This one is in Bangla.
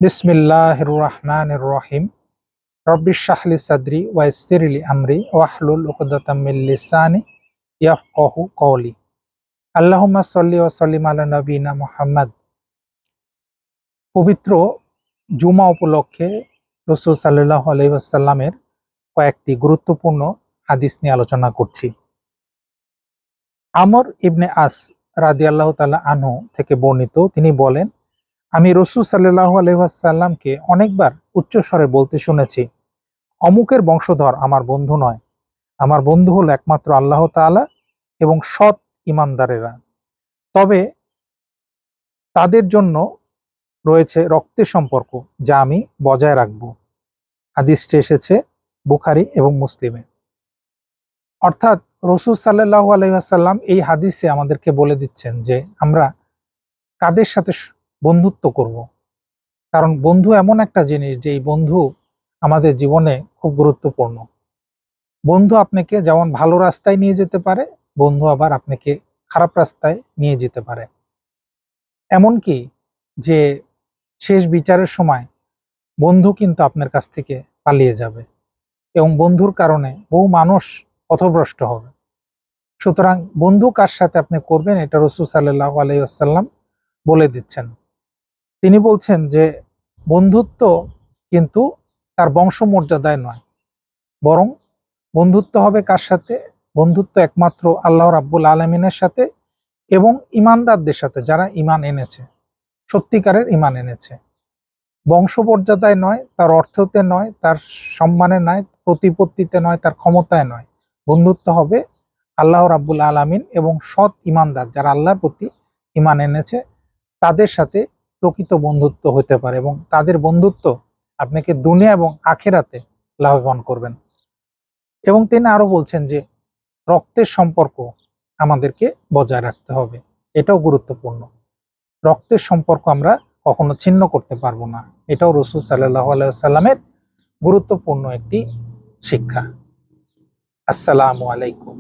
বিসমিল্লাহির রহমানির রহিম। রব্বি ইশরাহ লি সাদরি ওয়া ইয়াসসির লি আমরি ওয়াহলুল উকদাতাম মিন লিসানি ইয়াফকাহু কওলি। আল্লাহুম্মা সাল্লি ওয়া সাল্লিম আলা নবিয়িনা মুহাম্মদ। পবিত্র জুমা উপলক্ষে রাসূল সাল্লাল্লাহু আলাইহি ওয়াসাল্লামের কয়েকটি গুরুত্বপূর্ণ হাদিস নিয়ে আলোচনা করছি। আমর ইবনে আস রাদিয়াল্লাহু তাআলা আনহু থেকে বর্ণিত, তিনি বলেন, আমি রাসূল সাল্লাল্লাহু আলাইহি ওয়াসাল্লামকে অনেকবার উচ্চস্বরে বলতে শুনেছি, অমুকের বংশধর আমার বন্ধু নয়, আমার বন্ধু হলো একমাত্র আল্লাহ তাআলা এবং সৎ ঈমানদারেরা। তবে তাদের জন্য রয়েছে রক্তের সম্পর্ক, যা আমি বজায় রাখব। হাদিসটি এসেছে বুখারী এবং মুসলিমে। অর্থাৎ রাসূল সাল্লাল্লাহু আলাইহি ওয়াসাল্লাম এই হাদিসে আমাদেরকে বলে দিচ্ছেন যে আমরা কাদের সাথে বন্ধুত্ব করব। কারণ বন্ধু এমন একটা জিনিস যে এই বন্ধু আমাদের জীবনে খুব গুরুত্বপূর্ণ। বন্ধু আপনাকে যেমন ভালো রাস্তায় নিয়ে যেতে পারে, বন্ধু আবার আপনাকে খারাপ রাস্তায় নিয়ে যেতে পারে। এমনকি যে শেষ বিচারের সময় বন্ধু কিন্তু আপনার কাছ থেকে পালিয়ে যাবে এবং বন্ধুর কারণে বহু মানুষ পথভ্রষ্ট হবে। সুতরাং বন্ধু কার সাথে আপনি করবেন, এটা রাসূল সাল্লাল্লাহু আলাইহি ওয়াসাল্লাম বলে দিচ্ছেন। তিনি বলছেন যে বন্ধুত্ব কিন্তু তার বংশমর্যাদায় নয়, বরং বন্ধুত্ব হবে কার সাথে? বন্ধুত্ব একমাত্র আল্লাহ রাব্বুল আলামিনের সাথে এবং ঈমানদারদের সাথে, যারা ঈমান এনেছে, সত্যিকারের ঈমান এনেছে। বংশমর্যাদায় নয়, তার অর্থতে নয়, তার সম্মানে নয়, প্রতিপত্তিতে নয়, তার ক্ষমতায় নয়। বন্ধুত্ব হবে আল্লাহ রাব্বুল আলামিন এবং সৎ ঈমানদার, যারা আল্লাহর প্রতি ঈমান এনেছে, তাদের সাথে প্রকৃত বন্ধুত্ব হতে পারে এবং তাদের বন্ধুত্ব আপনাকে দুনিয়া এবং আখিরাতে লাভবান করবেন। এবং তিনি আরো বলছেন যে রক্তের সম্পর্ক আমাদেরকে বজায় রাখতে হবে, এটাও গুরুত্বপূর্ণ। রক্তের সম্পর্ক আমরা কখনো ছিন্ন করতে পারবো না, এটাও রাসূল সাল্লাল্লাহু আলাইহি ওয়াসাল্লামের গুরুত্বপূর্ণ একটি শিক্ষা। আসসালামু আলাইকুম।